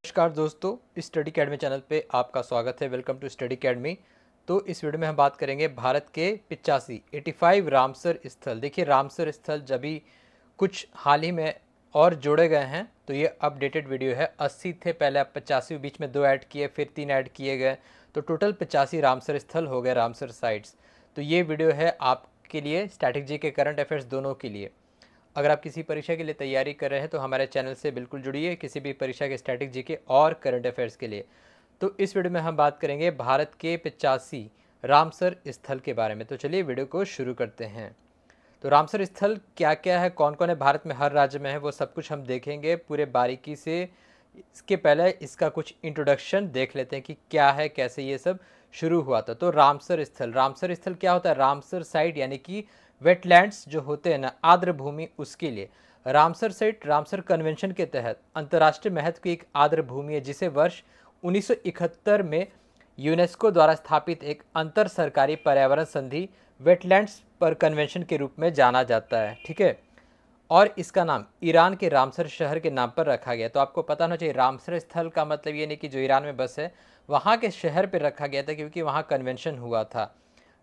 नमस्कार दोस्तों, study academy channel पे आपका स्वागत है। Welcome to study academy. तो इस वीडियो में हम बात करेंगे भारत के 85 रामसर स्थल। देखिए, रामसर स्थल जब भी कुछ हाल ही में और जोड़े गए हैं, तो ये अपडेटेड वीडियो है। 80 थे पहले, अब 85 बीच में 2 ऐड किए, फिर 3 ऐड किए गए, तो टोटल 85 रामसर स्थल हो गए, रामसर साइट्स। तो ये वीडियो है आपके लिए, स्टैटिक जी के, करंट अफेयर्स दोनों के लिए। अगर आप किसी परीक्षा के लिए तैयारी कर रहे हैं तो हमारे चैनल से बिल्कुल जुड़िए, किसी भी परीक्षा के स्टैटिक जीके और करंट अफेयर्स के लिए। तो इस वीडियो में हम बात करेंगे भारत के 85 रामसर स्थल के बारे में। तो चलिए वीडियो को शुरू करते हैं। तो रामसर स्थल क्या क्या है, कौन कौन है, भारत में हर राज्य में है, वो सब कुछ हम देखेंगे पूरे बारीकी से। इसके पहले इसका कुछ इंट्रोडक्शन देख लेते हैं कि क्या है, कैसे ये सब शुरू हुआ था। तो रामसर स्थल क्या होता है? रामसर साइट यानी कि वेटलैंड्स जो होते हैं ना, आर्द्र भूमि, उसके लिए रामसर साइट रामसर कन्वेंशन के तहत अंतर्राष्ट्रीय महत्व की एक आर्द्र भूमि है, जिसे वर्ष 1971 में यूनेस्को द्वारा स्थापित एक अंतर सरकारी पर्यावरण संधि वेटलैंड्स पर कन्वेंशन के रूप में जाना जाता है। ठीक है, और इसका नाम ईरान के रामसर शहर के नाम पर रखा गया। तो आपको पता होना चाहिए, रामसर स्थल का मतलब ये नहीं कि जो ईरान में बस है, वहाँ के शहर पर रखा गया था, क्योंकि वहाँ कन्वेंशन हुआ था,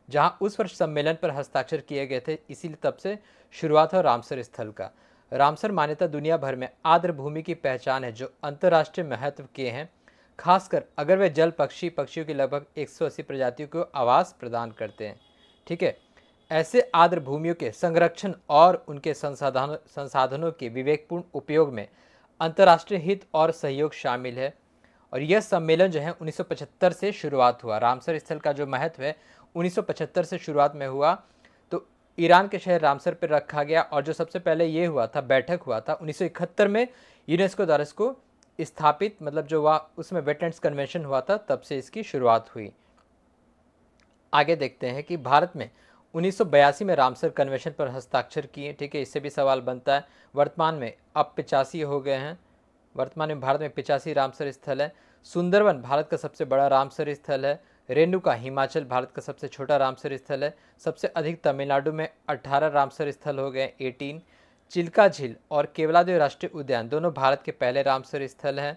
जहाँ उस वर्ष सम्मेलन पर हस्ताक्षर किए गए थे। इसीलिए तब से शुरुआत हो रामसर स्थल का। रामसर मान्यता दुनिया भर में आर्द्र भूमि की पहचान है, जो अंतर्राष्ट्रीय महत्व के हैं, खासकर अगर वे जल पक्षियों की लगभग 180 प्रजातियों को आवास प्रदान करते हैं। ठीक है, ऐसे आर्द्र भूमियों के संरक्षण और उनके संसाधनों के विवेकपूर्ण उपयोग में अंतर्राष्ट्रीय हित और सहयोग शामिल है। और यह सम्मेलन जो है 1975 से शुरुआत हुआ। रामसर स्थल का जो महत्व है 1975 से शुरुआत में हुआ। तो ईरान के शहर रामसर पर रखा गया, और जो सबसे पहले ये हुआ था, बैठक हुआ था 1971 में यूनेस्को द्वारा इसको स्थापित, मतलब जो हुआ उसमें वेटलैंड्स कन्वेंशन हुआ था, तब से इसकी शुरुआत हुई। आगे देखते हैं कि भारत में 1982 में रामसर कन्वेंशन पर हस्ताक्षर किए। ठीक है, इससे भी सवाल बनता है। वर्तमान में अब 85 हो गए हैं। वर्तमान में भारत में 85 रामसर स्थल है। सुंदरवन भारत का सबसे बड़ा रामसर स्थल है। रेणुका हिमाचल भारत का सबसे छोटा रामसर स्थल है। सबसे अधिक तमिलनाडु में 18 रामसर स्थल हो गए, 18। चिल्का झील और केवलादेव राष्ट्रीय उद्यान दोनों भारत के पहले रामसर स्थल हैं।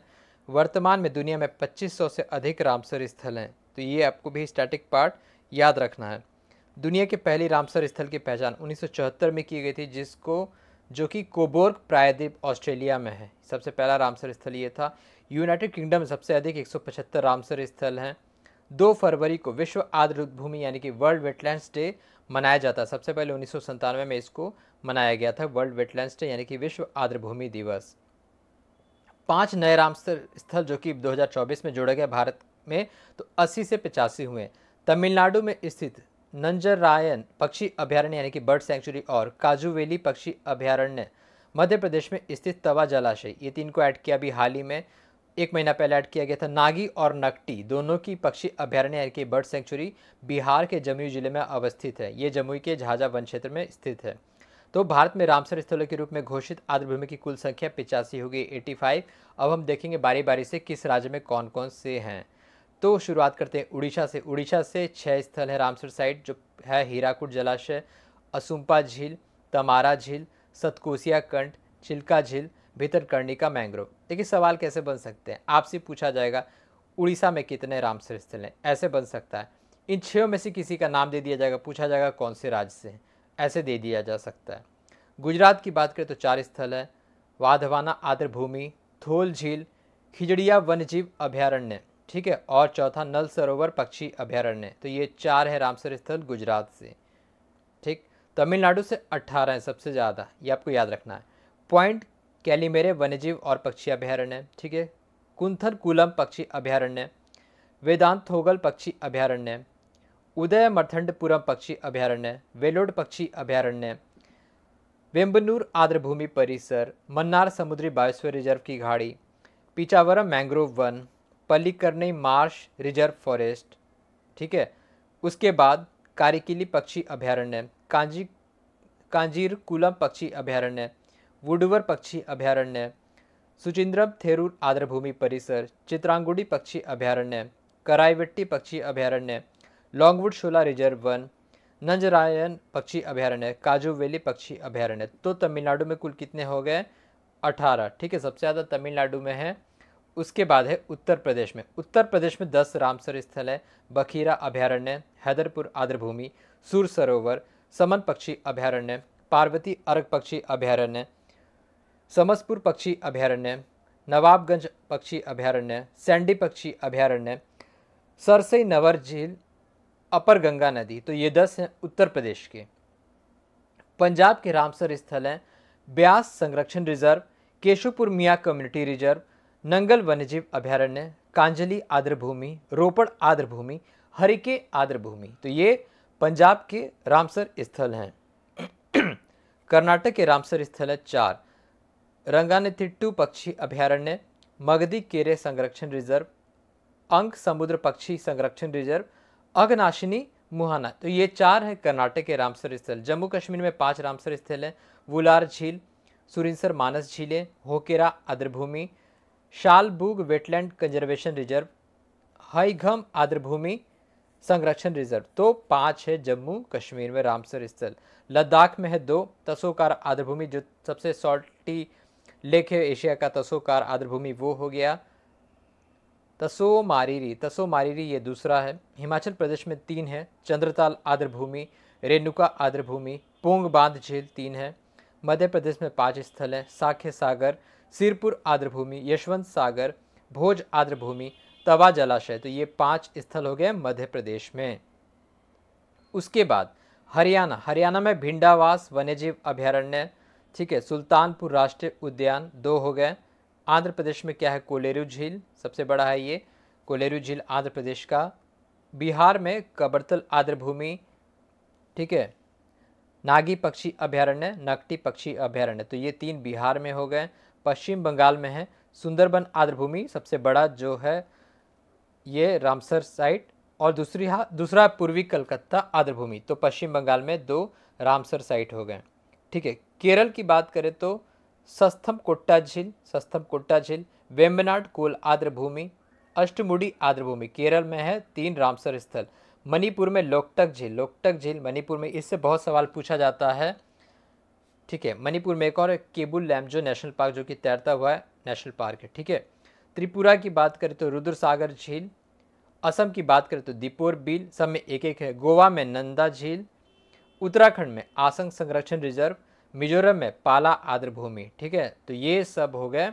वर्तमान में दुनिया में 2500 से अधिक रामसर स्थल हैं। तो ये आपको भी स्टैटिक पार्ट याद रखना है। दुनिया के पहली रामसर स्थल की पहचान 1974 में की गई थी, जो कि कोबोर्ग प्रायद्वीप ऑस्ट्रेलिया में है। सबसे पहला रामसर स्थल ये था। यूनाइटेड किंगडम में सबसे अधिक 175 रामसर स्थल हैं। 2 फरवरी को विश्व आर्द्र भूमि यानी कि वर्ल्ड वेटलैंड्स डे मनाया जाता है। सबसे पहले 1997 में इसको मनाया गया था, वर्ल्ड वेटलैंड्स डे यानी कि विश्व आर्द्र भूमि दिवस। 5 नए रामसर स्थल जो कि 2024 में जोड़े गए भारत में, तो 80 से 85 हुए। तमिलनाडु में स्थित नंजरायन पक्षी अभयारण्य यानी कि बर्ड सेंचुरी और काजुवेली पक्षी अभयारण्य, मध्य प्रदेश में स्थित तवा जलाशय, ये 3 को ऐड किया अभी हाल ही में, 1 महीना पहले ऐड किया गया था। नागी और नकटी दोनों की पक्षी अभयारण्य यानी कि बर्ड सेंचुरी बिहार के जमुई जिले में अवस्थित है। ये जमुई के झाझा वन क्षेत्र में स्थित है। तो भारत में रामसर स्थलों के रूप में घोषित आर्द्र भूमि की कुल संख्या 85 हो गई, 85। अब हम देखेंगे बारी बारी से किस राज्य में कौन कौन से हैं। तो शुरुआत करते हैं उड़ीसा से। उड़ीसा से 6 स्थल है रामसर साइट, जो है हीराकुड जलाशय, असुम्पा झील, तमारा झील, सतकोसिया कंठ, चिल्का झील, भितरकर्णिका मैंग्रोव। देखिए, सवाल कैसे बन सकते हैं, आपसे पूछा जाएगा उड़ीसा में कितने रामसर स्थल हैं, ऐसे बन सकता है। इन 6 में से किसी का नाम दे दिया जाएगा, पूछा जाएगा कौन से राज्य से हैं, ऐसे दे दिया जा सकता है। गुजरात की बात करें तो 4 स्थल है। वाधवाना आर्द्र भूमि, थोल झील, खिजड़िया वन्यजीव अभयारण्य, ठीक है, और चौथा नल सरोवर पक्षी अभयारण्य। तो ये 4 है रामसर स्थल गुजरात से। ठीक, तमिलनाडु से 18 है सबसे ज़्यादा, ये आपको याद रखना है। पॉइंट कैलिमेरे वन्यजीव और पक्षी अभयारण्य, ठीक है, कुंथन कुलम पक्षी अभयारण्य, वेदांतोगल पक्षी अभयारण्य, उदय मर्थंडपुरम पक्षी अभयारण्य, वेलोड पक्षी अभयारण्य, वेम्बनूर आर्द्र भूमि परिसर, मन्नार समुद्री बायोस्फीयर रिजर्व की घाड़ी, पिचावरम मैंग्रोव वन, पल्लीकरनई मार्श रिजर्व फॉरेस्ट, ठीक है। उसके बाद कारिकिली पक्षी अभयारण्य, कांजीरकुलम पक्षी अभयारण्य, वुडवर पक्षी अभयारण्य, सुचिंद्रम थेरूर आर्द्र भूमि परिसर, चित्रांगुडी पक्षी अभयारण्य, कराईवेट्टी पक्षी अभयारण्य, लॉन्गवुड शोला रिजर्व वन, नंजरायन पक्षी अभयारण्य, काजूवेली पक्षी अभयारण्य। तो तमिलनाडु में कुल कितने हो गए? 18, ठीक है। सबसे ज़्यादा तमिलनाडु में है उसके बाद है उत्तर प्रदेश में। उत्तर प्रदेश में 10 रामसर स्थल है। बखीरा अभयारण्य, हैदरपुर आर्द्रभूमि, सूर सरोवर, समन पक्षी अभयारण्य, पार्वती अर्क पक्षी अभयारण्य, समसपुर पक्षी अभयारण्य, नवाबगंज पक्षी अभयारण्य, सैंडी पक्षी अभयारण्य, सरसई नवर झील, अपर गंगा नदी। तो ये 10 हैं उत्तर प्रदेश के। पंजाब के रामसर स्थल हैं ब्यास संरक्षण रिजर्व, केशवपुर मियाँ कम्युनिटी रिजर्व, नंगल वन्यजीव अभयारण्य, कांजली आर्द्रभूमि, रोपड़ आर्द्रभूमि, हरिके आर्द्रभूमि। तो ये पंजाब के रामसर स्थल हैं। कर्नाटक के रामसर स्थल है 4, रंगानेतिट्टू पक्षी अभयारण्य, मगधी केरे संरक्षण रिजर्व, अंक समुद्र पक्षी संरक्षण रिजर्व, अघनाशिनी मुहाना। तो ये 4 है कर्नाटक के रामसर स्थल। जम्मू कश्मीर में 5 रामसर स्थल हैं, वुलार झील, सुरिंसर मानस झीलें, होकेरा आर्द्रभूमि, शालबूग वेटलैंड कंजर्वेशन रिजर्व, हाईघम आर्द्रभूमि संरक्षण रिजर्व। तो 5 है जम्मू कश्मीर में रामसर स्थल। लद्दाख में है 2, तसोकार आर्द्रभूमि जो सबसे सॉल्टी लेक है एशिया का, तसोकार आर्द्रभूमि वो हो गया। तसोमारीरी ये दूसरा है। हिमाचल प्रदेश में 3 है, चंद्रताल आर्द्रभूमि, रेणुका आर्द्रभूमि, पोंग बांध झील 3 है। मध्य प्रदेश में 5 स्थल हैं, साख्य सागर, सिरपुर आर्द्रभूमि, यशवंत सागर, भोज आर्द्रभूमि, तवा जलाशय। तो ये 5 स्थल हो गए मध्य प्रदेश में। उसके बाद हरियाणा में भिंडावास वन्यजीव अभयारण्य, ठीक है, सुल्तानपुर राष्ट्रीय उद्यान 2 हो गए। आंध्र प्रदेश में क्या है, कोलेरू झील सबसे बड़ा है, ये कोलेरू झील आंध्र प्रदेश का। बिहार में कबरतल आर्द्रभूमि, ठीक है, नागी पक्षी अभयारण्य, नकटी पक्षी अभयारण्य। तो ये 3 बिहार में हो गए। पश्चिम बंगाल में है सुंदरबन आर्द्रभूमि सबसे बड़ा जो है ये रामसर साइट, और दूसरा पूर्वी कलकत्ता आर्द्रभूमि। तो पश्चिम बंगाल में 2 रामसर साइट हो गए, ठीक है। केरल की बात करें तो सस्थम कोट्टा झील, वेम्बनाड कोल आर्द्रभूमि, अष्टमुडी आर्द्रभूमि केरल में है 3 रामसर स्थल। मणिपुर में लोकटक झील मणिपुर में, इससे बहुत सवाल पूछा जाता है, ठीक है। मणिपुर में एक और केबुल लैम्जो नेशनल पार्क जो कि तैरता हुआ है नेशनल पार्क है, ठीक है। त्रिपुरा की बात करें तो रुद्रसागर झील, असम की बात करें तो दीपोर बील, सब में एक एक है। गोवा में नंदा झील, उत्तराखंड में आसंग संरक्षण रिजर्व, मिजोरम में पाला आर्द्रभूमि, ठीक है। तो ये सब हो गए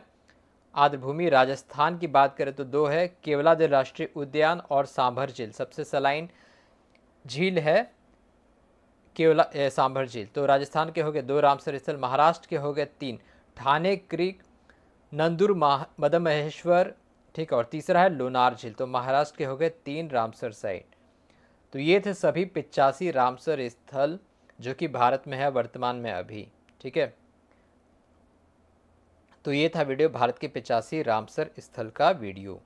आर्द्रभूमि। राजस्थान की बात करें तो 2 है, केवलादेव राष्ट्रीय उद्यान और सांभर झील, सबसे सलाइन झील है सांभर झील। तो राजस्थान के हो गए 2 रामसर स्थल। महाराष्ट्र के हो गए 3, ठाणे क्रीक, नंदुर मदमहेश्वर, ठीक है, और तीसरा है लोनार झील। तो महाराष्ट्र के हो गए 3 रामसर साइट। तो ये थे सभी 85 रामसर स्थल जो कि भारत में है वर्तमान में अभी, ठीक है। तो ये था वीडियो भारत के 85 रामसर स्थल का वीडियो।